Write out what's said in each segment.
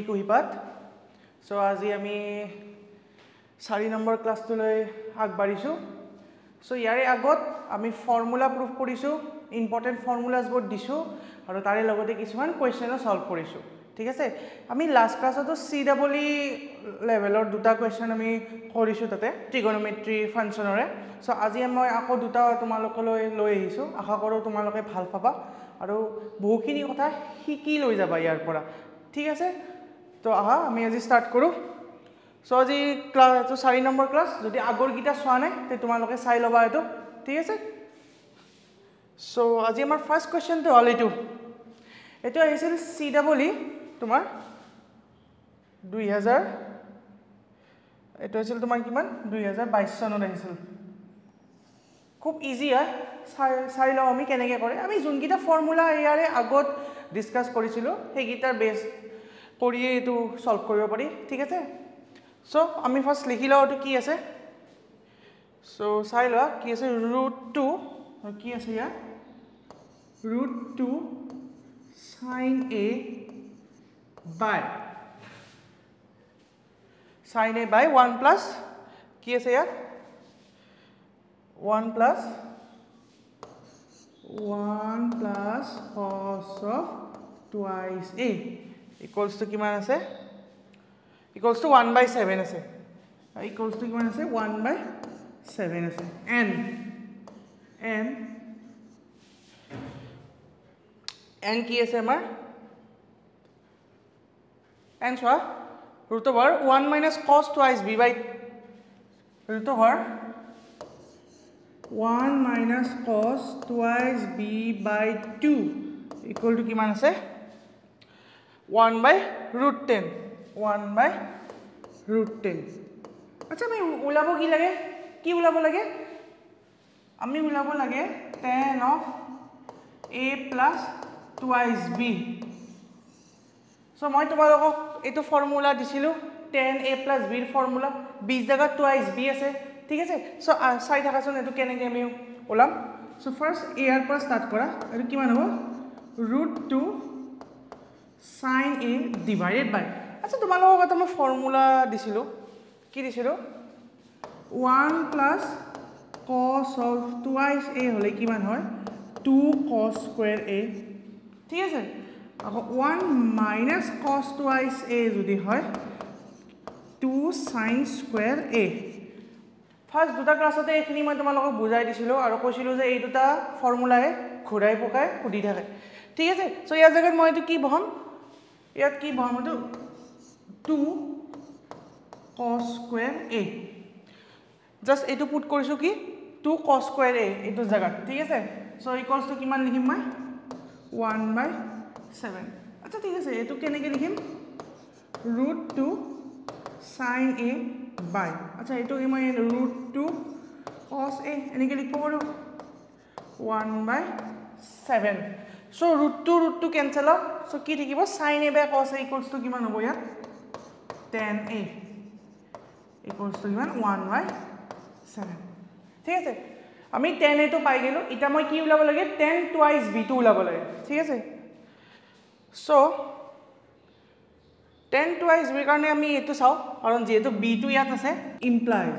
কুহিপাত so আজি আমি 4 number ক্লাছটোলৈ আগবাঢ়িছো সো ইয়াৰে আগত আমি ফৰ্মুলা প্ৰুফ কৰিছো ইম্পৰ্টেন্ট ফৰ্মুলাজ বোৰ দিছো আৰু তাৰে লগতে কিছুমান কোৱেশ্চনও সলভ কৰিছো ঠিক আছে আমি লাষ্ট ক্লাছতো CEE লেভেলৰ দুটা কোৱেশ্চন আমি কৰিছো তাতে ট্ৰিগনোমেট্ৰি ফাংচনৰে সো আজি মই আকৌ দুটা তোমালোকলৈ লৈ আহিছো আশা কৰো তোমালোকে ভাল পাবা আৰু বহুখিনি কথা শিকি লৈ যাবা ইয়াৰ পৰা ঠিক আছে তো আহা আমি আজি স্টাৰ্ট কৰো সো আজি ক্লাছ 4 নম্বৰ ক্লাছ যদি আগৰ গিটা চোৱা নাই তে তোমালোকে চাই লবা এটো ঠিক আছে সো আজি আমাৰ ফাৰ্স্ট কোৱেশ্চনটো হল এটো আহিছিল CEE তোমাৰ 2000 এটো আছিল তোমাৰ কিমান 2022 চনত আহিছিল খুব ইজি হয় চাই লও আমি কেনেকৈ কৰে আমি যোনকিটা ফৰ্মুলা ইয়াৰে আগত ডিসকাস কৰিছিলো সেই গিটাৰ বেস কৰি এটো সলভ কৰিব পাৰি ঠিক আছে সো আমি ফাৰ্স্ট লিখি লও এটো কি আছে সো চাই লোৱা কি আছে √2 আৰু কি আছে ইয়া √2 sin a by sin a by 1 plus কি আছে ইয়া 1 plus cos of twice a equals to কিমান আছে equals to 1/7 আছে equals to কিমান আছে 1/7 আছে n কি আছে আমাৰ n চোৱা √1 minus cos twice b by √1 minus cos twice b by 2 equal to কিমান আছে 1/10 1/10 আচ্ছা আমি উলাব কি উলাব লাগে আমি উলাব লাগে tan of a plus twice b so মই তোমালোকক এটো ফৰ্মুলা দিছিলো tan a plus b ৰ ফৰ্মুলা b জায়গা twice b আছে ঠিক আছে সো চাই থাকাচোন এটো কেনেকৈ আমি ওলাম সো ফাৰ্স্ট a ৰ পৰা স্টাৰ্ট কৰা এটো কিমান হ'ব √2 sin a divided by আচ্ছা তোমালোকক এটা মই ফৰ্মুলা দিছিলো কি দিছিলো 1 plus cos of twice a হলে কিমান হয় 2 cos square a ঠিক আছে আকৌ 1 minus cos twice a যদি হয় 2 sin square a ফার্স্ট দুটা ক্লাসতে এখিনি মই তোমালোকক বুজাই দিছিলো আৰু কৈছিলো যে এই দুটা ফৰ্মুলায়ে ঘুৰাই পকাই সুধি থাকে ঠিক আছে সো ইয়াৰ জায়গাত মই এটো কি বহাম ইয়াত কি বহাম এটো 2 cos square a জাস্ট এটো পুট কৰিছো কি 2 cos square a এটো জায়গা ঠিক আছে সো ইকুয়ালস টু কিমান লিখিম মই 1/7 আচ্ছা ঠিক আছে এটো কেনেকৈ লিখিম √2 sin a by আচ্ছা এটো মই √2 cos a এনেকৈ লিখিব পাৰো 1/7 সো √2 কেনসেল আউট সো কি থাকিব sin a by cos a equals to কিমান হ'ব ইয়াত tan a ইকুয়ালস টু কিমান 1/7 ঠিক আছে আমি tan a তো পাই গেলো এটা মই কি উলাব লাগে tan twice b তো উলাব লাগে ঠিক আছে সো tan twice b কাৰণে আমি এটো চাও কাৰণ যেহেতু b টো ইয়াত আছে ইমপ্লাইজ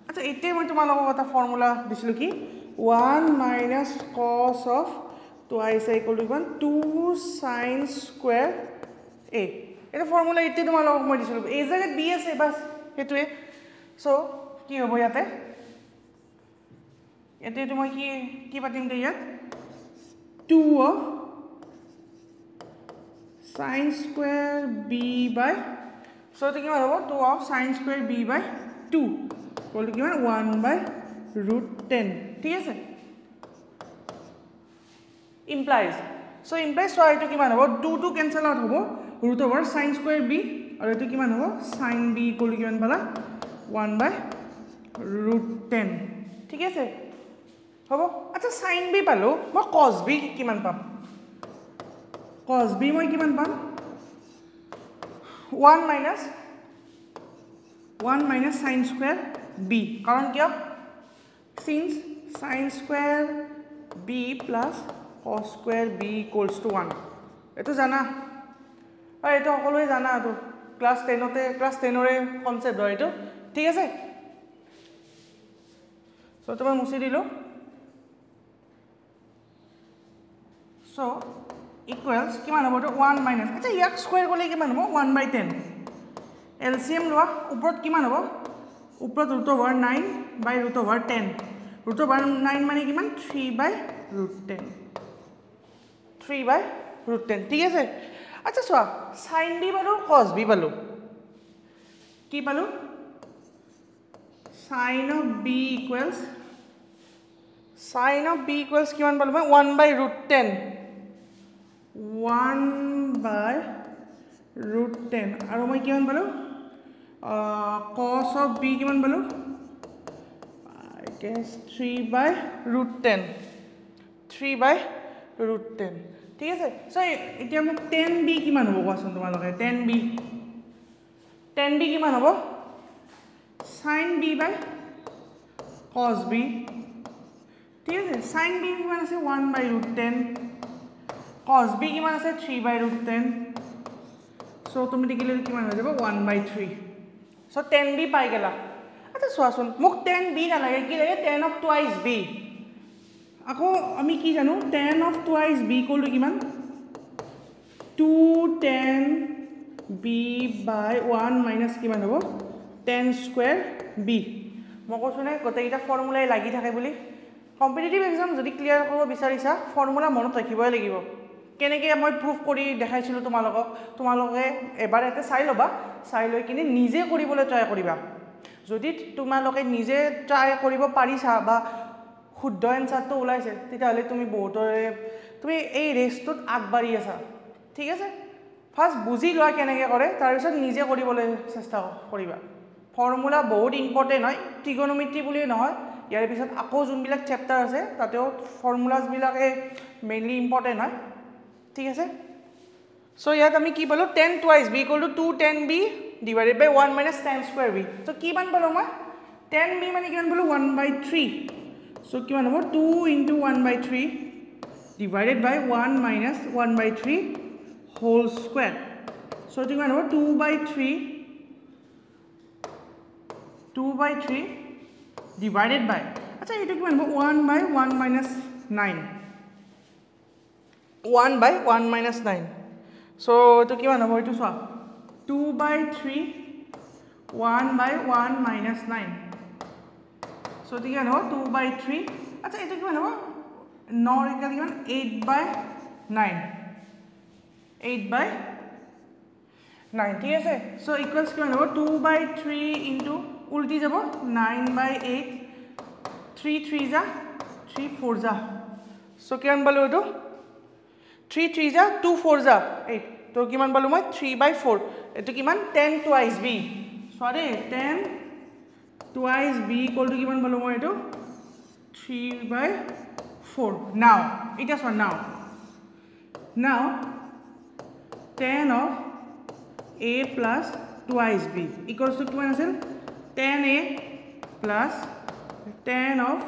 আচ্ছা এতে মই তোমালোকক এটা ফৰ্মুলা দিছিলো কি 1 minus cos of twice a equal to 2 sin square a এটা ফৰ্মুলা এতে তোমালোকক মই দিছিলো এই জায়গাত b আছে বাস হেতুৱে সো কি হ'ব ইয়াতে এতে তুমি কি পাতিম তে ইয়াত 2 of sin square b by so এটো কিমান হ'ব 2 of sin square b by 2 বল কিমান 1/10 ঠিক আছে implies so implies so এটো কিমান হ'ব 2 কেনসেল আউট হ'ব √sin square b আৰু এটো কিমান হ'ব sin b কিমান পালা 1/10 ঠিক আছে হ'ব আচ্ছা sin b পালো মই cos b কিমান পাম cos b মই কিমান পাম 1 minus sin square b কাৰণ কিয় since sin square b plus cos square b equals to 1 এটো জানা আৰু এইটো সকলোৱে জানা তো ক্লাস 10 তে ক্লাস 10 ৰে কনসেপ্ট হয় এইটো ঠিক আছে সো তুমি মুছি দিলো সো ইকুৱেলছ কিমান হ'ব তো 1 মাইনাস আচ্ছা ইয়াক স্কয়াৰ কৰিলে কিমান হ'ব 1/10 এলসিএম লোৱা ওপৰত কিমান হ'ব ওপৰত √9/10 √9 মানে কিমান 3/10 3/10 ঠিক আছে আচ্ছা চোৱা sin b পালো cos b পালো কি পালো sin of b equals কিমান পালো মই 1/10 1/10 আৰু মই কিমান পালো cos of b কিমান পালো I guess 3/10 ঠিক আছে সো এতিয়া মোক 10b কিমান হ'ব কোৱাচোন তোমালোকে 10b কিমান হ'ব sin b by cos b ঠিক আছে sin b কিমান আছে 1/10 cos b কিমান আছে 3/10 সো তুমি দেখিলে কিমান হৈ যাব 1/3 সো 10b পাই গলা আচ্ছা চোৱাচোন মোক 10b নালাগে কি লাগে 10 of twice b আকৌ আমি কি জানো 10 of twice b equal to কিমান 210b by 1 minus কিমান হ'ব 10 square b মই কৈছো না গোটেইটা ফৰ্মুলাই লাগি থাকে বুলি কম্পিটিটিভ এক্সাম যদি ক্লিয়াৰ কৰিব বিচাৰিছা ফৰ্মুলা মনত ৰাখিবই লাগিব কেনেকৈ মই প্ৰুফ কৰি দেখাইছিলো তোমালোকে এবাৰ এতে চাই লবা চাই লৈ কিনে নিজে কৰিবলৈ ট্ৰাই কৰিবা যদি তোমালোকে নিজে ট্ৰাই কৰিব পাৰিছা বা শুদ্ধ এনসাৰটো ওলাইছে তেতিয়াহলে তুমি বহুতৰে তুমি এই ৰেসটোত আগবাঢ়ি আছা ঠিক আছে ফাৰ্স্ট বুজি লোৱা কেনেকৈ কৰে তাৰ পিছত নিজে কৰিবলৈ চেষ্টা কৰিবা ফৰ্মুলা বহুত ইম্পৰ্টেন্ট হয় ট্ৰিগোনোমেট্ৰি বুলি নহয় ইয়াৰ পিছত আকৌ যোনবিলাক চেপ্টাৰ আছে তাতেও ফৰ্মুলাজ বিলাকে মেইনলি ইম্পৰ্টেন্ট হয় ঠিক আছে সো ইয়াত আমি কি পালো 10 twice b equal to 210b divided by 1 minus 10 square b so কিমান পালো মই 10b মানে কিমান পালো 1/3 সো কিমান হ'ব 2 into 1/3 divided by 1 minus 1/3 whole square so এটো কিমান হ'ব 2/3 divided by আচ্ছা এটো কিমান হ'ব 1/1 minus 9 1/1 minus 9 so এটো কিমান হ'ব এটো চোৱা 2/3 1/1 minus 9 so এটো কিমান হ'ব 2/3 আচ্ছা এটো কিমান হ'ব 9 একাল কিমান 8/9 8/9 ঠিক আছে so equals কিমান হ'ব 2/3 into উল্টি যাব 9/8 3 3 যা 3 4 যা so কিমান পালো এটো 3 3 যা 2 4 যা 8 তো কিমান পালো মই 3/4 এটো কিমান 10 twice b sorry 10 twice b equal to কিমান পালো মই এটো 3/4 now এটা সর now 10 of a plus twice b equals to কিমান আছিল 10a plus 10 of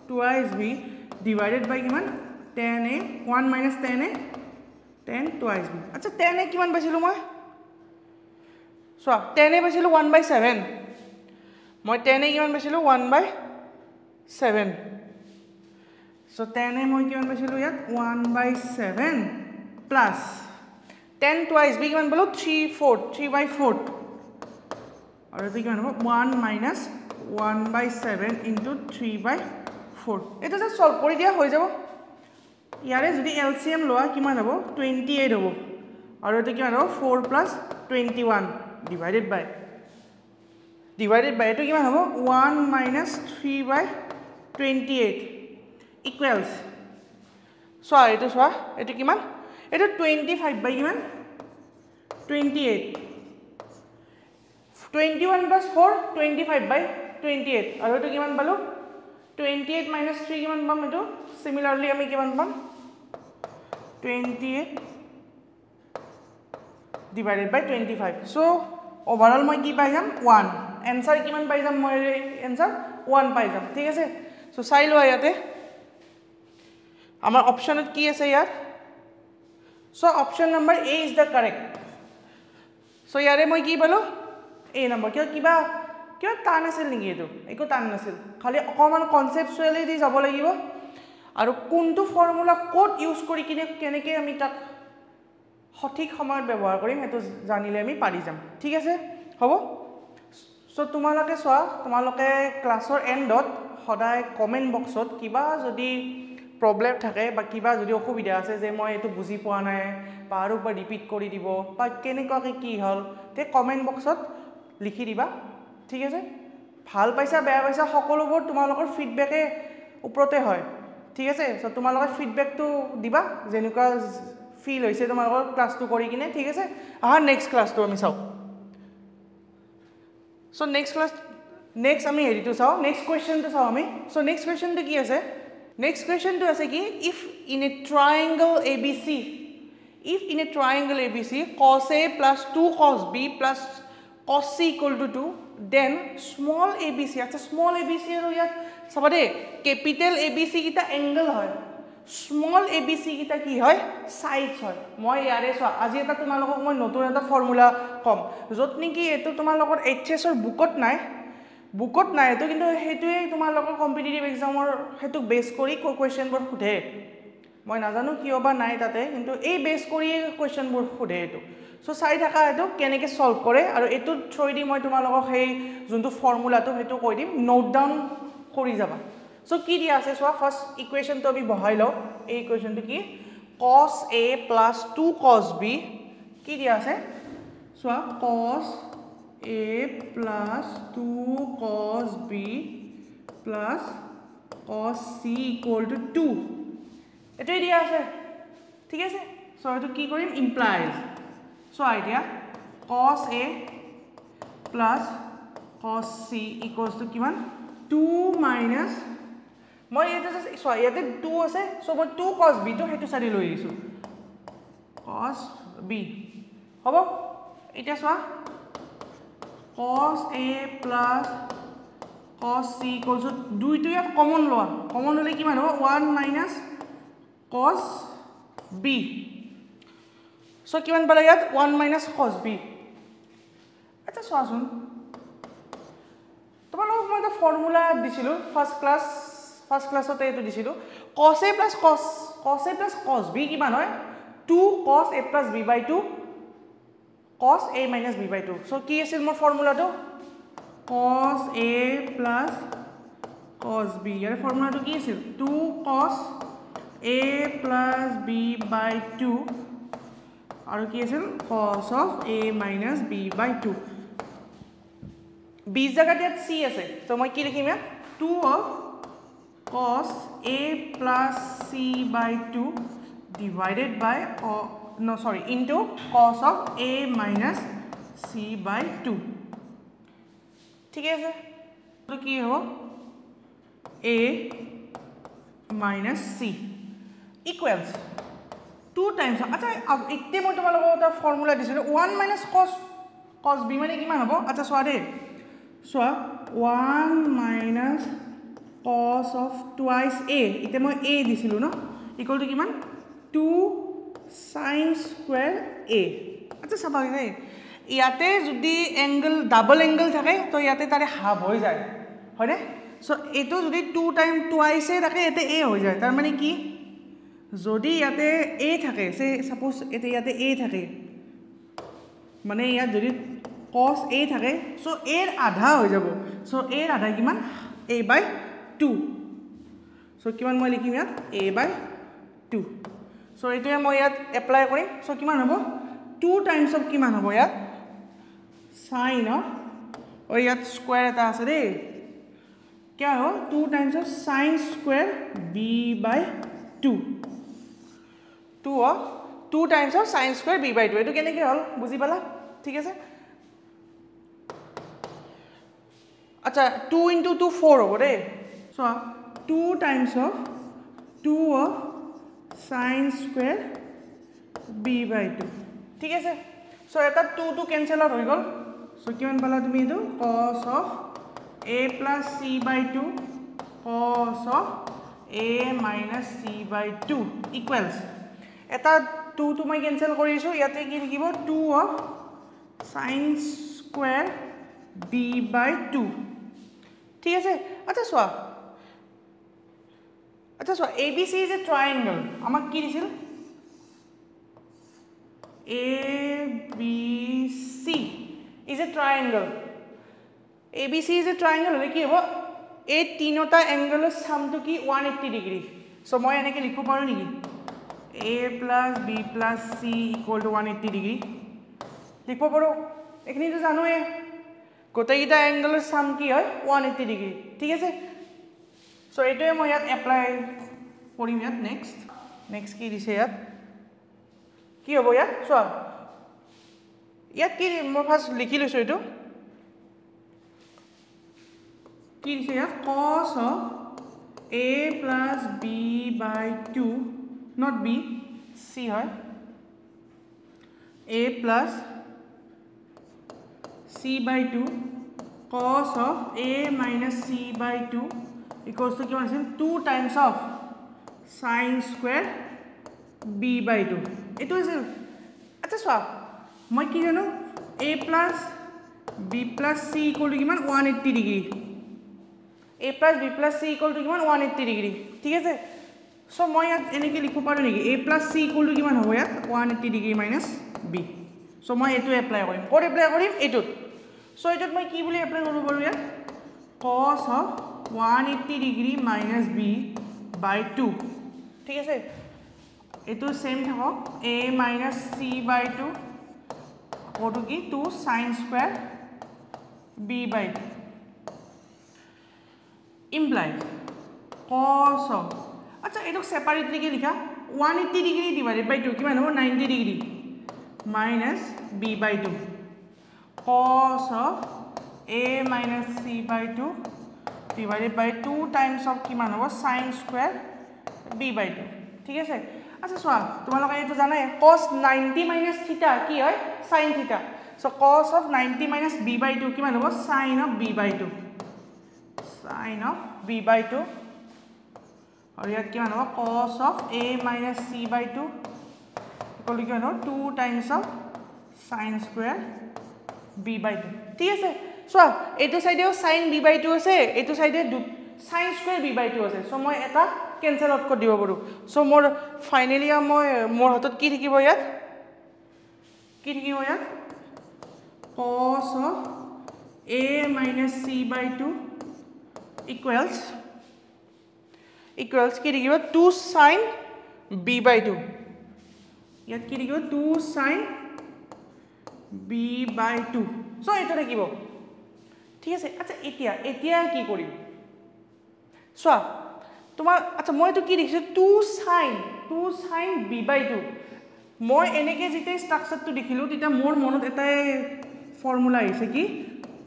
twice b divided by কিমান 10a 1 minus 10a 10 twice b আচ্ছা 10a কিমান পাইছিলো মই সো 10a পাইছিলো 1/7 মই 10a কিমান পাইছিলো 1/7 সো 10a মই কিমান পাইছিলো ইয়াত 1/7 plus 10 twice b কিমান পালো 3/4 আৰু এটো কিমান হ'ব 1 minus 1/7 into 3/4 এটা জাস্ট সলভ কৰি দিয়া হৈ যাব ইয়াৰে যদি এলসিএম লোৱা কিমান হ'ব 28 হ'ব আৰু এটো কিমান হ'ব 4 plus 21 divided by এটো কিমান হ'ব 1 minus 3/28 equals সো এটো সোৱা এটো কিমান এটো 25 by কিমান 28 21 plus 4 25/28 আৰু এটো কিমান পালো 28 minus 3 কিমান পাম এটো সিমিলারলি আমি কিমান পাম 28 divided by 25 so overall মই কি পাই যাম 1 आंसर কিমান পাই যাম মই आंसर 1 পাই যাম ঠিক আছে সো চাই লোৱা ইয়াতে আমাৰ অপশনত কি আছে ইয়াত so option number A is the correct so ইয়াৰে মই কি পালো a নম্বৰ কিবা টান আছিল নেকি এইটো একো টান নাছিল খালি অকমান কনসেপচুয়ালি দি যাব লাগিব আৰু কোনটো ফৰ্মুলা কোড ইউজ কৰি কিনে কেনেকৈ আমি তাক সঠিক সময়ত ব্যৱহাৰ কৰিম সেইটো জানিলে আমি পাৰি যাম ঠিক আছে হ'ব সো তোমালোকে চোৱা তোমালোকে ক্লাছৰ এন্ডত সদায় কমেন্ট বক্সত কিবা যদি প্ৰবলেম থাকে বা কিবা যদি অসুবিধা আছে যে মই এটো বুজি পোৱা নাই বা আৰু বা ৰিপিট কৰি দিব বা কেনেকৈ কি হল তে কমেন্ট বক্সত লিখি দিবা ঠিক আছে ভাল পাইছা বেয়া পাইছা সকলোবোৰ তোমালোকৰ ফিডব্যাকে ওপৰতে হয় ঠিক আছে সো তোমালোকৰ ফিডব্যাকটো দিবা যেনেকুৱা ফিল হৈছে তোমালোকৰ ক্লাছটো কৰি কিনে ঠিক আছে আহা নেক্সট ক্লাছটো আমি চাও সো নেক্সট আমি হেৰিটো চাও নেক্সট কোৱেশ্চনটো চাও আমি সো নেক্সট কোৱেশ্চনটো কি আছে নেক্সট কোৱেশ্চনটো আছে কি if in a ট্ৰায়াঙ্গল ABC cos A plus 2 cos B plus cos C equal to 2 then small ABC আচ্ছা small ABC আৰু ইয়াত চাবা দে capital ABC কিটা angle হয় small ABC কিটা কি হয় sides হয় মই ইয়াৰে চোৱা আজি এটা তোমালোকক মই নতুন এটা ফৰ্মুলা কম যত নেকি এটো তোমালোকৰ HS ৰ বুকত নাই এটো কিন্তু হেতুৱে তোমালোকৰ কম্পিটিটিভ এক্সামৰ হেতু বেস কৰি কোৱেশ্চনবোৰ খুধে মই নাজানো কিয় বা নাই তাতে কিন্তু এই বেস কৰি কোৱেশ্চনবোৰ খুধে এটো সো চাই থাকা এটো কেনেকৈ সলভ কৰে আৰু এটো থ্ৰই দি মই তোমালোকক সেই যোনটো ফৰ্মুলাটো হেতু কৈ দিম নোট ডাউন কৰি যাবা সো কি দিয়া আছে চোৱা ফাৰ্স্ট ইকুৱেশনটো আমি বহাই লও এই ইকুৱেশনটো কি cos A plus 2 cos B কি দিয়া আছে চোৱা cos A plus 2 cos B plus cos C equal to 2 এটাই দিয়া আছে ঠিক আছে সো এটো কি কৰিম implies so idea cos A plus cos C equals to কিমান 2 minus মই এটা সো ইয়াতে 2 আছে সো মই 2 cos B তো হেতু সাৰি লৈ আইছো cos B হ'ব এটা সোৱা cos A plus cos C equals to 2 টো ইয়াত কমন লোৱা কমন হলে কিমান হ'ব 1 minus cos B so কিমান পালা ইয়াত 1 minus cos B আচ্ছা সোৱাচোন তোমালোকক মই এটা ফৰ্মুলা দিছিলো ফাৰ্স্ট ক্লাছতে এটো দিছিলো cos A plus cos B কিমান হয় 2 cos A plus B by 2 cos A minus B by 2 so কি আছিল মোৰ ফৰ্মুলাটো cos A plus cos B ইয়াৰ ফৰ্মুলাটো কি আছিল 2 cos A plus B by 2 আৰু কি আছিল cos of A minus B by 2 B জায়গাত ইয়াত C আছে তো মই কি লিখিম ইয়াত 2 of cos A plus C by 2 divided by into cos of A minus C by 2 ঠিক আছে তো কি হ'ব A minus C equals 2 times আচ্ছা ইতে মই তোমালোকক এটা ফৰ্মুলা দিছিলো 1 minus cos B মানে কিমান হ'ব আচ্ছা সোৱা দে সোৱা 1 minus cos of twice A ইতে মই A দিছিলো ন ইকুয়াল টু কিমান 2 sin square A আচ্ছা চাবা দে ইয়াতে যদি এঙ্গেল ডাবল এঙ্গেল থাকে তো ইয়াতে তাৰে হাফ হৈ যায় হয়নে সো এটো যদি 2 টাইম টুৱাইস এ থাকে এতে A হৈ যায় তাৰ মানে কি যদি ইয়াতে A থাকে সে সাপোজ এতে ইয়াতে A থাকে মানে ইয়াত যদি cos A থাকে সো A এর আধা হৈ যাব সো A এর আধা কিমান A by 2 সো কিমান মই লিখিম ইয়াত A by 2 সো এটোয়ে মই ইয়াত এপ্লাই কৰিম সো কিমান হ'ব 2 টাইমস অফ কিমান হ'ব ইয়াত sin of ও ইয়াত স্কয়ার এটা আছে ৰে क्या हो 2 times of sin square B by 2 2 times of sin square B by 2 এটো কেনেকৈ হল বুজি পালা ঠিক আছে আচ্ছা 2 into 2 4 হ'ব ৰে so 2 times of 2 of sin square B by 2 ঠিক আছে সো এটা 2 to cancel out হৈ গল সো কিমান পালা তুমি এটো cos of A plus C by 2 cos of A minus C by 2 equals এটা 2 to মই cancel কৰিছো ইয়াতে কি লিখিব 2 of sin square b by 2 ঠিক আছে আচ্ছা সোয়া ABC is a triangle আমাক কি দিছিল ABC is a triangle ABC is a triangle হলে কি হ'ব এই তিনটা অ্যাঙ্গেলৰ সামটো কি 180 ডিগ্ৰী সো মই এনেকে লিখিব পাৰো নেকি A plus B plus C equal to 180 degree লিখিব পাৰো এখিনি তো জানোৱে গোটেইটা অ্যাঙ্গেলৰ সাম কি হয় 180 ডিগ্ৰী ঠিক আছে সো এটোৱে মই ইয়াত এপ্লাই কৰিম ইয়াত নেক্সট কি দিছে ইয়াত কি হ'ব ইয়াত চোৱা ইয়াত কি মই ফাৰ্স্ট লিখি লৈছো এটো কি দিছে ইয়াত cos of A plus B by 2 not B C হয় A plus C by 2 cos of A minus C by 2 equals to কি আছে 2 times of sin square B by 2 এটো আছে আচ্ছা সোয়া মই কি জানো A plus B plus C equal to কিমান 180 degree A plus B plus C equal to কিমান 180 ডিগ্ৰী ঠিক আছে সো মই ইয়াত এনেকে লিখিব পাৰো নেকি A plus C equal to কিমান হ'ব ইয়াত 180 ডিগ্ৰী minus B সো মই এটো এপ্লাই কৰিম ক'ত এপ্লাই কৰিম এটোত সো এটোত মই কি বুলি এপ্লাই কৰিব পাৰো ইয়াত cos of 180 degree minus B by 2 ঠিক আছে এটো সেম থাকক A minus C by 2 কত কি 2 sin square B by 2 implies cos of আচ্ছা এটো সেপারেটলি কি লিখা 180 ডিগ্ৰী divided by 2 কিমান হ'ব 90 degree minus B by 2 cos of A minus C by 2 divided by 2 times of কিমান হ'ব sin square B by 2 ঠিক আছে আচ্ছা সোয়া তোমালোকে এটো জানাই cos 90 minus theta কি হয় sin theta so cos of 90 minus B by 2 কিমান হ'ব sin of B by 2 sin of B by 2 और ইয়াত কিমান হ'ব cos of A minus C by 2 equal to কিমান হ'ব 2 times of sin square B by 2 ঠিক আছে সোয়া এটো সাইডেও sin B by 2 আছে এটো সাইডে sin square B by 2 আছে সো মই এটা কেনসেল আউট কৰি দিব পাৰো সো মোৰ ফাইনালি মই মোৰ হাতত কি থাকিব ইয়াত cos of A minus C by 2 equals কি থাকিব 2 sin B by 2 ইয়াত কি থাকিব 2 sin B by 2 সো এটা থাকিব ঠিক আছে আচ্ছা এতিয়া কি কৰিম সোয়া তোমার আচ্ছা মই তো কি লিখিছো 2 sin B by 2 মই এনেকে যেতে স্ট্রাকচার তো দেখিলো তিতা মোর মনত এটাই ফর্মুলা আইছে কি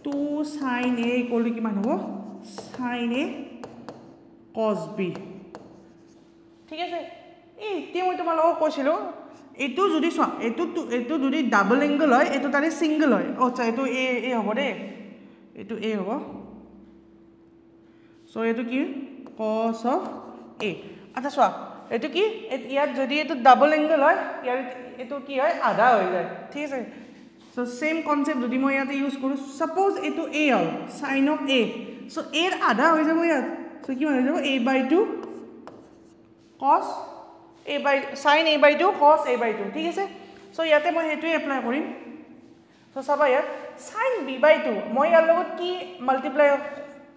2 sin A equal to কিমান হ'ব sin A cos B ঠিক আছে এই তে মই তোমার লগ কৈছিলো এটো যদি সোয়া এটো যদি ডাবল অ্যাঙ্গেল হয় এটো তারে সিঙ্গেল হয় আচ্ছা এটো এ হ'ব দে এটো এ হ'ব সো এটো কি cos of A আচ্ছা সোয়া এটো কি ইয়াত যদি এটো ডাবল অ্যাঙ্গেল হয় ইয়ার এটো কি হয় আধা হৈ যায় ঠিক আছে সো সেম কনসেপ্ট যদি মই ইয়াতে ইউজ কৰো সাপোজ এটো A hall sin of A so এর আধা হৈ যাব ইয়াত সো কি হৈ যাব A by 2 cos A by sin A by 2 cos A by 2 ঠিক আছে সো ইয়াতে মই হেতু এপ্লাই কৰিম সো চাবা ইয়াত sin B by 2 মই ইয়াৰ লগত কি মাল্টিপ্লাই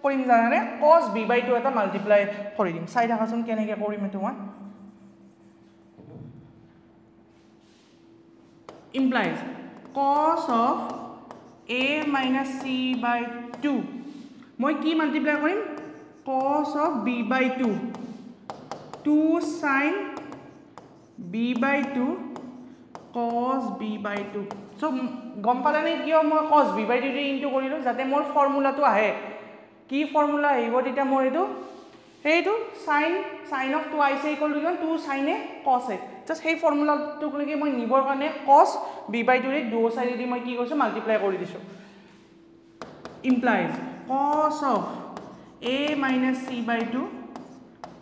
কৰিম জানানে cos B by 2 এটা মাল্টিপ্লাই কৰি দিম চাই থাকাচোন কেনেকৈ কৰিম এটো মই implies cos of A minus C by 2 মই কি মাল্টিপ্লাই কৰিম cos of B by 2 2 sin B by 2 cos B by 2 so গম পালানে কিয় মই cos B by 2 ইনটু কৰিলো যাতে মোৰ ফৰ্মুলাটো আহে কি ফৰ্মুলা আহিব তেতিয়া মোৰ এইটো sin of 2 equal to 2 sin A cos A just সেই ফর্মুলাটো লৈকে মই নিবৰ কাৰণে cos B by 2 ৰে দুও সাইডে দি মই কি কৰিছো মাল্টিপ্লাই কৰি দিছো implies cos of A minus C by 2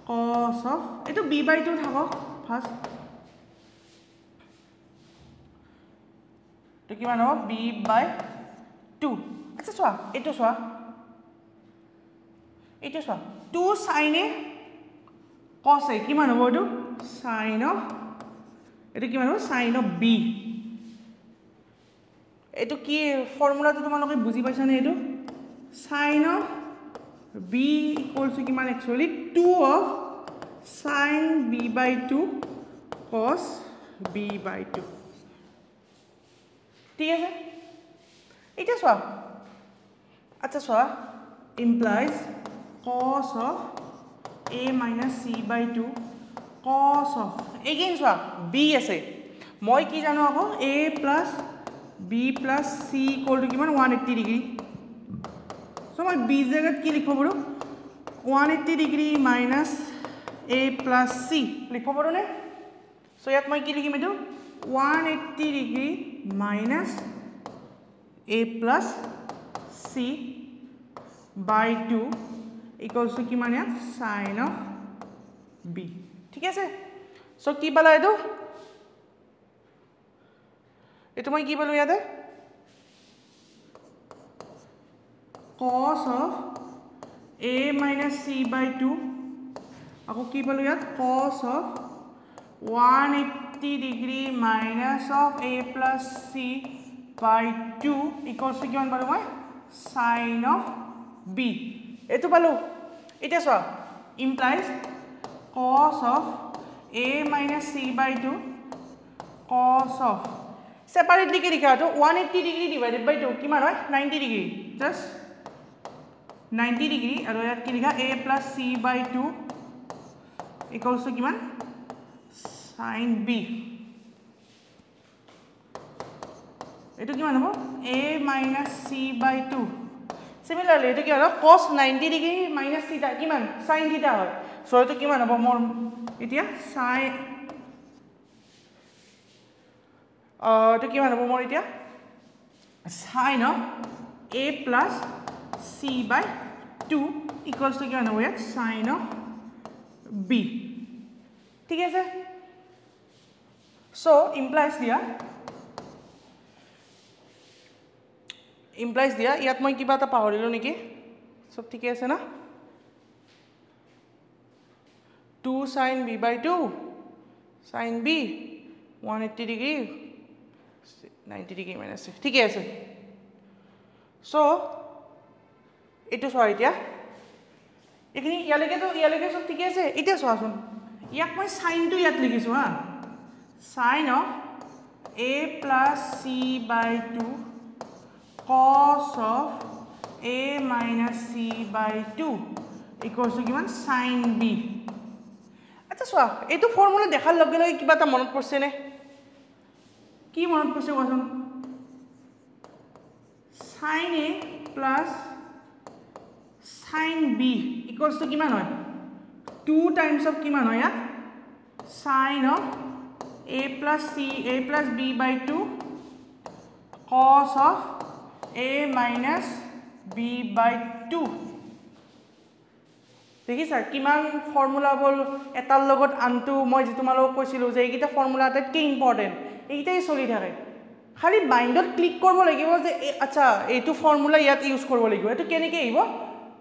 cos of এটো B by 2 থাকক ফার্স্ট তো কিমান হ'ব b/2 আচ্ছা চোৱা এইটো চোৱা 2 sin a cos a কিমান হ'ব এইটো sin of এইটো কিমান হ'ব sin of b এইটো কি ফৰ্মুলাটো তোমালোকে বুজি পাইছা নে এইটো sin of b equals to কিমান actually 2 of sin b/2 cos b/2 ঠিক আছে এটা চোৱা আচ্ছা চোৱা implies cos of a minus c/2 cos of again চোৱা b আছে মই কি জানো আকৌ a plus b plus c equal to কিমান 180 ডিগ্ৰী সো মই b জায়গাত কি লিখব পাৰো 180 degree minus a plus c লিখব পাৰো নে সো ইয়াত মই কি লিখিম এটো 180 degree minus a plus c by 2 equals to কিমান ইয়াত sin of b ঠিক আছে সো কি পালা এটো মই কি পালো ইয়াতে cos of a minus c by 2 আকৌ কি পালো ইয়াত cos of 180 degree minus of a plus c by 2 equals to কিমান পালো মই sin of b এটো পালো এটা চোৱা implies cos of a minus c by 2 cos of separately কি লিখা তো 180 degree divided by 2 কিমান হয় 90 degree just 90 degree আৰু ইয়াত কি লিখা a plus c by 2 equals to কিমান sin b এটো কিমান হ'ব a minus c by 2 similarly এটো কি হলো cos 90 degree minus theta কিমান sin theta হয় সো এটো কিমান হ'ব মোৰ এতিয়া sin এটো কিমান হ'ব মোৰ এতিয়া sin of a plus c by 2 equals to কিমান হ'ব ইয়াত sin of b ঠিক আছে so implies দিয়া ইয়াত মই কিবা এটা পাহৰিলো নেকি সব ঠিক আছে না 2 sin b by 2 sin b 180 degree 90 degree minus ঠিক আছে সো এটো চোৱা এতিয়া এখিনি ইয়ালৈকে সব ঠিক আছে এটা চোৱাচোন ইয়াক মই sin টো ইয়াত লিখিছো হা sin of a plus c by 2 cos of a minus c by 2 equals to কিমান sin b আচ্ছা চোৱা এইটো ফৰ্মুলা দেখাৰ লগে লগে কিবা এটা মনত পৰছে নে কি মনত পৰছে কোৱাচোন sin a plus sin b equals to কিমান হয় 2 times of কিমান হয় ইয়াত sin of a plus b by 2 cos of a minus b by 2 দেখিছা কিমান ফৰ্মুলা বল এটাৰ লগত আনটো মই যে তোমালোকক কৈছিলো যে এইটা ফৰ্মুলা আটাইতকৈ ইম্পৰ্টেন্ট এইটাই চলি থাকে খালি মাইন্ডত ক্লিক কৰিব লাগিব যে আচ্ছা এইটো ফৰ্মুলা ইয়াত ইউজ কৰিব লাগিব এটো কেনেকৈ আহিব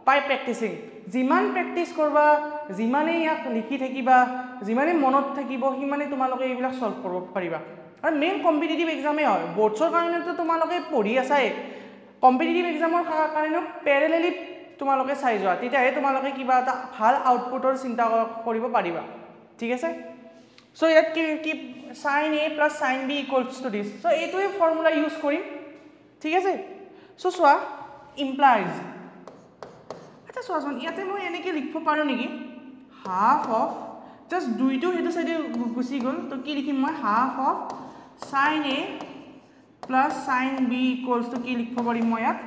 বাই প্ৰেক্টিসিং যিমান প্ৰেক্টিস কৰবা যিমানে ইয়াক লিখি থাকিবা যিমানে মনত থাকিব সিমানে তোমালোকে এইবিলাক সলভ কৰিব পাৰিবা আৰু মেইন কম্পিটিটিভ এক্সামে হয় বোৰ্ডছৰ কাৰণে তো তোমালোকে পঢ়ি আছাই কম্পিটিটিভ এক্সামৰ কাৰণে প্যাৰেলেলি তোমালোকে চাই যোৱা তেতিয়াহে তোমালোকে কিবা এটা ভাল আউটপুটৰ চিন্তা কৰিব পাৰিবা ঠিক আছে সো ইয়াত কি sin a plus sin b equals to this so এইটোৱে ফৰ্মুলা ইউজ কৰিম ঠিক আছে সো চোৱা implies আচ্ছা চোৱাচোন ইয়াতে মই এনেকৈ লিখিব পাৰো নেকি হাফ অফ জাস্ট দুইটো হেতু সাইডে গুছি গল তো কি লিখিম মই half of sin a plus sin b equals to কি লিখিব পাৰিম মই ইয়াত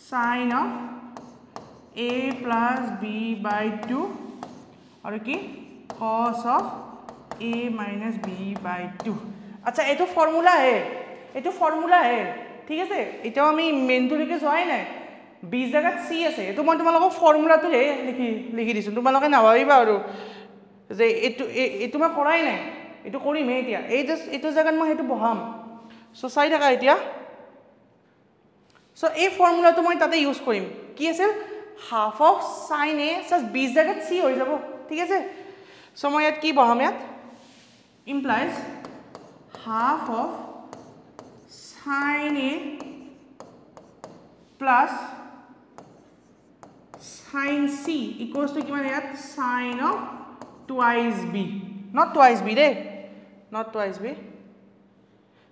sin of a plus b by 2 আৰু কি cos of a minus b by 2 আচ্ছা এটো ফৰ্মুলা হে ঠিক আছে এটাও আমি মেইনটোলৈকে যোৱাই নাই b জায়গাত c আছে এটো মই তোমালোকক ফৰ্মুলাটো লিখি দিছো তোমালোকে নাভাবিবা আৰু যে এটো মই কৰাই নাই এটো কৰিমে এতিয়া এই জাস্ট এটো জায়গাত মই হেতু বহাম সো চাই থাকা এতিয়া সো এই ফৰ্মুলাটো মই তাতে ইউজ কৰিম কি আছিল হাফ অফ sin a সাজ b জায়গাত c হৈ যাব ঠিক আছে সো মই ইয়াত কি বহাম ইয়াত implies half of sin a plus sin c equals to কিমান ইয়াত sin of twice b not twice b দেই not twice b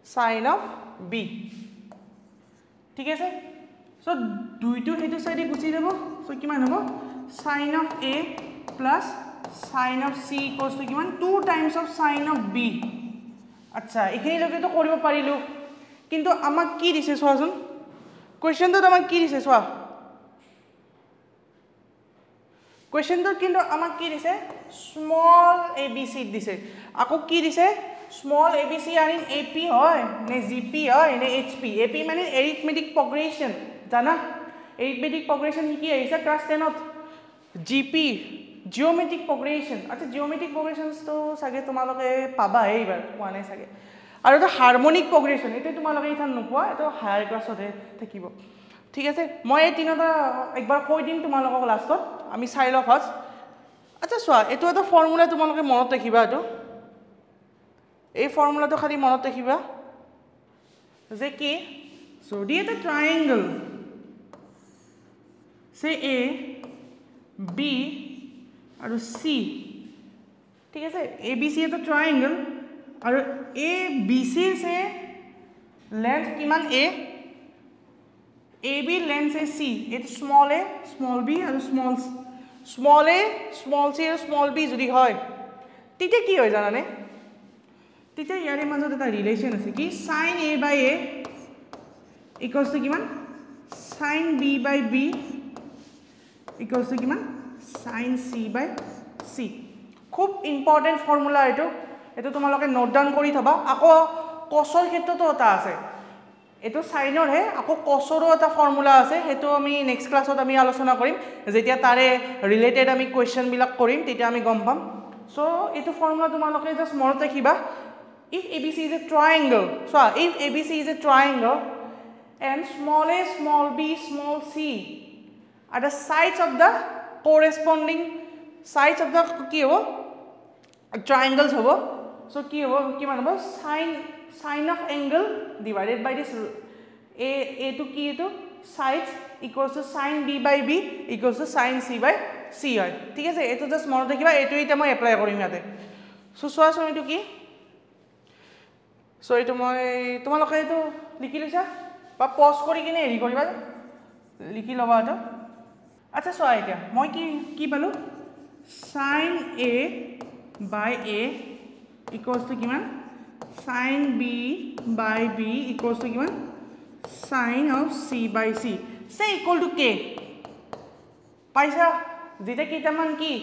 sin of b ঠিক আছে সো দুইটো হেতু সাইডে গুছি যাব সো কিমান হ'ব sin of a plus sin of c equals to কিমান 2 times of sin of b আচ্ছা এখানে লগে তো কৰিব পাৰিলো কিন্তু আমাক কি দিছে সোৱাচোন কোৱেশ্চনটো আমাক কি দিছে সোৱা কোৱেশ্চনটো কিন্তু আমাক কি দিছে স্মল abc দিছে আকৌ কি দিছে স্মল abc আর ইন ap হয় নে gp হয় নে hp ap মানে arithmetic progression জানা arithmetic progression কি আহিছে ক্লাস 10 ত gp geometric progression আচ্ছা geometric progressions তো সাগে তোমালোকে পাবা এইবাৰ কোৱা নাই সাগে আৰু এটা হাৰমোনিক progression এটা তোমালোকে ইথান নোপোৱা এটা হায়াৰ ক্লাছতে থাকিব ঠিক আছে মই এই তিনটা একবাৰ কৈ দিম তোমালোকক লাষ্টত আমি চাই লও ফাৰ্স্ট আচ্ছা সোৱা এটো এটা ফৰ্মুলা তোমালোকে মনত ৰাখিবা এটো এই ফৰ্মুলাটো খালি মনত ৰাখিবা যে কি যদি এটা ট্ৰায়াঙ্গল সে a b আৰু c ঠিক আছে abc এটা ট্ৰায়াঙ্গল আৰু abc সে লেন্থ কিমান a ab লেন্থ সে c এটা স্মল a স্মল b আৰু স্মল a স্মল c আৰু স্মল b যদি হয় তেতিয়া কি হয় জানানে তেতিয়া ইয়াৰে মাজত এটা ৰিলেচন আছে কি sin a by a equals to কিমান sin b by b equals to কিমান sin c by c খুব ইম্পৰ্টেন্ট ফৰ্মুলা এটো তোমালোকে নোট ডাউন কৰি থবা আকৌ cosৰ ক্ষেত্ৰতো এটা আছে এটো সাইনৰ হে আকৌ cosৰো এটা ফৰ্মুলা আছে হেতু আমি নেক্সট ক্লাছত আমি আলোচনা কৰিম যেতিয়া তাৰে ৰিলেটেড আমি কোৱেশ্চন বিলাক কৰিম তেতিয়া আমি গম পাম সো এটো ফৰ্মুলা তোমালোকে জাস্ট মনত ৰাখিবা if abc is a triangle so if abc is a triangle and small a small b small c are the sides of the corresponding sides of the কি হ'ব triangles হ'ব so কি হ'ব কিমান হ'ব sin of angle divided by this a to কি এটো sides equals to sin b by b equals to sin c by c হয় ঠিক আছে এটো জাস্ট মনত ৰাখিবা এটো এটা মই এপ্লাই কৰিম ইয়াতে সো সোৱাচোন এটো কি সো এটো মই তোমালোকে এটো লিখি লৈছা বা পজ কৰি কিনে হেৰি কৰিবা লিখি লবা এটো আচ্ছা সোৱা এতিয়া মই কি পালো sin a by a equals to কিমান sin b by b equals to কিমান sin of c by c say equal to k পাইছা যেটা কিটামান কি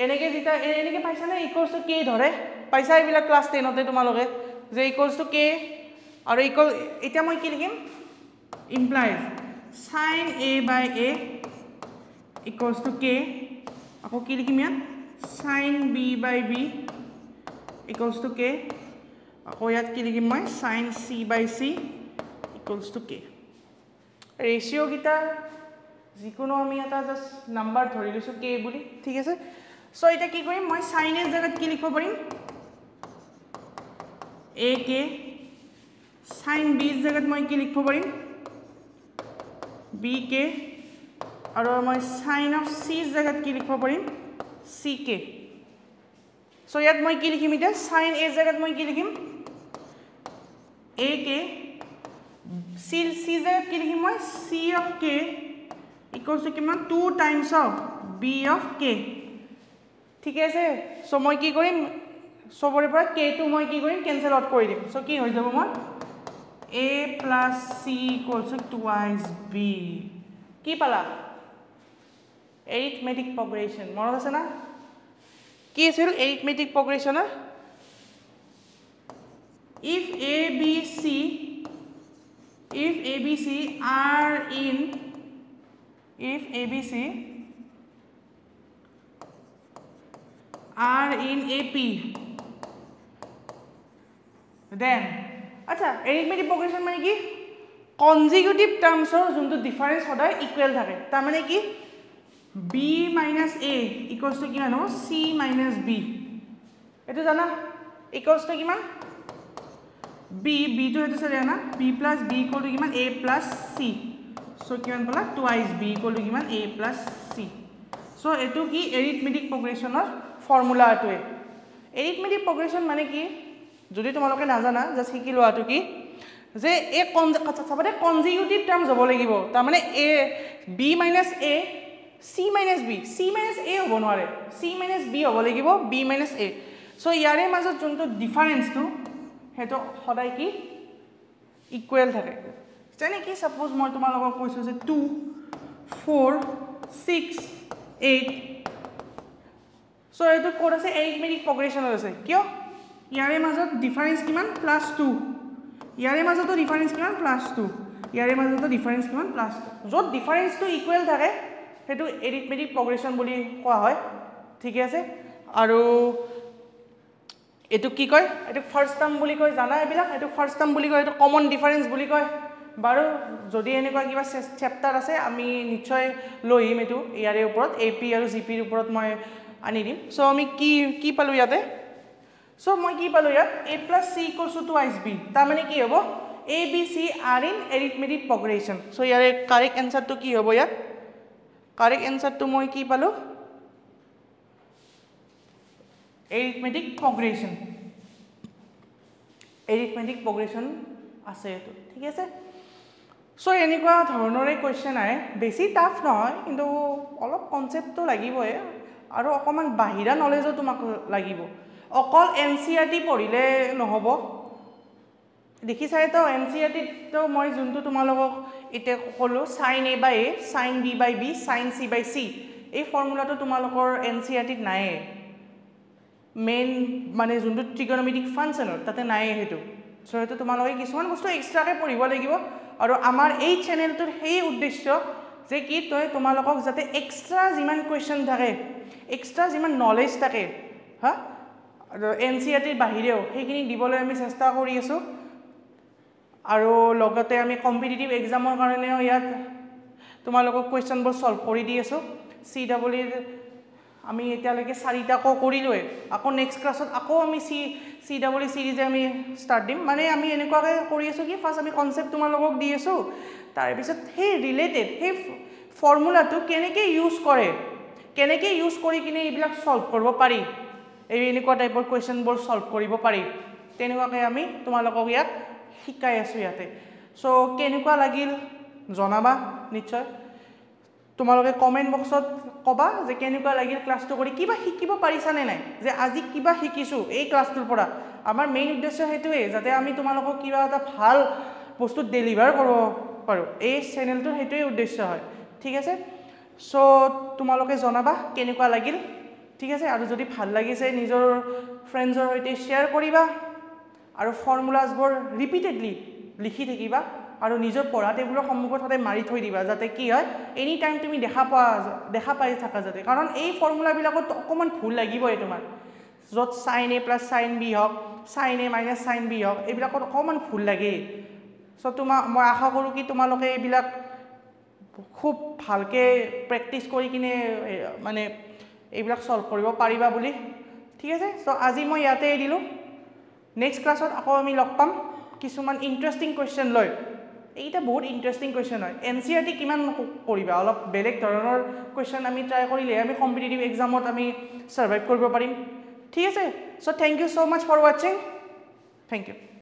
এনেকে পাইছা না equals to k ধৰে পাইছা এইবিলাক ক্লাস 10 তে তোমালোকে যে equals to k আৰু equal এটা মই কি লিখিম implies sin a by a equals to k আকৌ কি লিখিম ইয়াত sin b by b equals to k আকৌ ইয়াত কি লিখিম মই sin c by c equals to k ৰেশিও গিটা যিকোনো আমি এটা জাস্ট নাম্বাৰ ধৰি লৈছো k বুলি ঠিক আছে সো এটা কি কৰিম মই sin এৰ জায়গাত কি লিখিব পাৰিম a k sin b এৰ জায়গাত মই কি লিখিব পাৰিম b k আৰু মই sin of c এৰ জায়গাত কি লিখিব পাৰিম c k সো ইয়াত মই কি লিখিম এটা sin a এর জায়গাত মই কি লিখিম a k c জায়গাত কি লিখিম মই c of k equals to কিমান 2 times of b of k ঠিক আছে সো মই কি কৰিম সবৰে পৰা k টো মই কি কৰিম কেনসেল আউট কৰি দিম সো কি হৈ যাব মোৰ a plus c equals to twice b কি পালা arithmetic progression মনত আছে না কি আছিল arithmetic progression if abc are in AP then আচ্ছা এৰিথমেটিক প্ৰগ্ৰেশ্যন মানে কি কনজিকিউটিভ টাৰ্মছৰ যোনটো ডিফাৰেন্স সদায় ইকুৱেল থাকে তাৰ মানে কি b minus a equals to কিমান হ'ব c minus b এটো জানা equals to কিমান b টো এটো আছে জানা b plus b equal to কিমান a plus c so কিমান পলা twice b equal to কিমান a plus c so এটো কি এৰিথমেটিক প্ৰগ্ৰেশ্যনৰ ফৰ্মুলা এটোৱে এৰিথমেটিক প্ৰগ্ৰেশ্যন মানে কি যদি তোমালোকে নাজানা জাস্ট শিকি লোৱাটো কি যে এ চাবতে কনজিকিউটিভ টাৰ্মছ হ'ব লাগিব তাৰ মানে a b minus a c minus b c minus a হ'ব নোৱাৰে c minus b হ'ব লাগিব b minus a so ইয়াৰে মাজত যোনটো ডিফাৰেন্সটো হেটো সদায় কি ইকুৱেল থাকে জানে কি সাপোজ মই তোমালোকক কৈছো যে 2 4 6 8 so এটো কোড আছে এৰিথমেটিক প্ৰগ্ৰেশ্যনৰ আছে কিয় ইয়াৰে মাজত ডিফাৰেন্স কিমান +2 ইয়াৰে মাজতো ডিফাৰেন্স কিমান +2 ইয়াৰে মাজতো ডিফাৰেন্স কিমান +2 যত ডিফাৰেন্সটো ইকুৱেল থাকে হেতু এৰিথমেটিক প্ৰগ্ৰেশ্যন বুলি কোৱা হয় ঠিক আছে আৰু এটো কি কয় এটো ফাৰ্স্ট টাৰ্ম বুলি কয় জানা এবিলাক এটো ফাৰ্স্ট টাৰ্ম বুলি কয় এটো কমন ডিফাৰেন্স বুলি কয় বাৰু যদি এনেকুৱা কিবা চেপ্টাৰ আছে আমি নিশ্চয় লইম এটো ইয়াৰে ওপৰত এপি আৰু জিপি ৰ ওপৰত মই আনি দিম সো আমি কি পালো ইয়াতে সো মই কি পালো ইয়াত a plus c equals to 2b তাৰ মানে কি হ'ব a b c are in arithmetic progression so ইয়াৰে কারেক্ট আনসারটো কি হ'ব ইয়াত কারেক্ট আনসারটো মই কি পালো arithmetic progression আছে এটো ঠিক আছে সো এনেকুৱা ধৰণৰে কোৱেশ্চন আহে বেছি টাফ নহয় কিন্তু অলপ কনসেপ্টটো লাগিবই আৰু অকমান বাহিৰা নলেজও তোমাক লাগিব অকল এনসিআরটি পঢ়িলে নহব দেখিছাই তো এনসিআরটি তো মই যোনটো তোমালোকক ইতে কলো sin a by a sin b by b sin c by c এই ফৰ্মুলাটো তোমালোকৰ এনসিআৰটিত নাই মেইন মানে যোনটো ট্ৰিগনোমেট্ৰিক ফাংচনৰ তাতে নাই হেতু সো হেতু তোমালোকে কিছুমান বস্তু এক্সট্ৰাকে পঢ়িব লাগিব আৰু আমাৰ এই চেনেলটোৰ হেই উদ্দেশ্য যে কি তই তোমালোকক যাতে এক্সট্ৰা যিমান কোৱেশ্চন থাকে এক্সট্ৰা যিমান নলেজ থাকে হা আৰু এনসিআৰটিৰ বাহিৰেও হেখিনি দিবলৈ আমি চেষ্টা কৰি আছো আৰু লগতে আমি কম্পিটিটিভ এক্সামৰ কাৰণেও ইয়াত তোমালোকক কোৱেশ্চনবোৰ সলভ কৰি দি আছো সিডব্লিউৰ আমি এতিয়ালৈকে 4টা কৰিলোৱে আকৌ নেক্সট ক্লাছত আকৌ আমি সিডব্লিউ সিৰিজে আমি ষ্টাৰ্ট দিম মানে আমি এনেকুৱাকৈ কৰি আছো কি ফাৰ্স্ট আমি কনসেপ্ট তোমালোকক দি আছো তাৰ পিছত হে ৰিলেটেড হে ফৰ্মুলাটো কেনেকৈ ইউজ কৰে কেনেকৈ ইউজ কৰি কিনে এইবিলাক সলভ কৰিব পাৰি এই এনেকুৱা টাইপৰ কোৱেশ্চনবোৰ সলভ কৰিব পাৰি তেনেকুৱাকৈ আমি তোমালোকক ইয়াত শিকাই আছো ইয়াতে সো কেনেকুৱা লাগিল জনাবা নিশ্চয় তোমালোকে কমেন্ট বক্সত কবা যে কেনেকুৱা লাগিল ক্লাসটো কৰি কিবা শিকিব পাৰিছা নে নাই যে আজি কিবা শিকিছো এই ক্লাসটোৰ পৰা আমাৰ মেইন উদ্দেশ্য হেতুৱে যাতে আমি তোমালোকক কিবা এটা ভাল বস্তু ডেলিভাৰ কৰিব পাৰো এই চেনেলটোৰ হেতুৱে উদ্দেশ্য হয় ঠিক আছে সো তোমালোকে জনাবা কেনেকুৱা লাগিল ঠিক আছে আৰু যদি ভাল লাগিছে নিজৰ ফ্ৰেন্ডছৰ সৈতে শেয়াৰ কৰিবা আৰু ফৰ্মুলাছবোৰ ৰিপিটেডলি লিখি থাকিবা আৰু নিজৰ পঢ়া টেবুলৰ সন্মুখত সদায় মাৰি থৈ দিবা যাতে কি হয় এনি টাইম তুমি দেখা পাই থাকা যাতে কাৰণ এই ফৰ্মুলাবিলাকত অকমান ভুল লাগিবই তোমাৰ যত sin a plus sin b Haque sin a minus sin b হক এইবিলাকত অকমান ভুল লাগে সো মই আশা কৰো কি তোমালোকে এইবিলাক খুব ভালকে প্ৰেক্টিস কৰি কিনে মানে এইবিলাক সলভ কৰিব পাৰিবা বুলি ঠিক আছে সো আজি মই ইয়াতে দিলো নেক্সট ক্লাছত আকৌ আমি লগ পাম কিছুমান ইন্টাৰেষ্টিং কোৱেশ্চন লৈ এইটা বহুত ইন্টাৰেষ্টিং কোৱেশ্চন হয় এনসিআৰটি কিমান কৰিবা অলপ বেলেগ ধৰণৰ কোৱেশ্চন আমি ট্ৰাই কৰিলে আমি কম্পিটিটিভ এক্সামত আমি সাৰ্ভাইভ কৰিব পাৰিম ঠিক আছে so thank you so much for watching thank U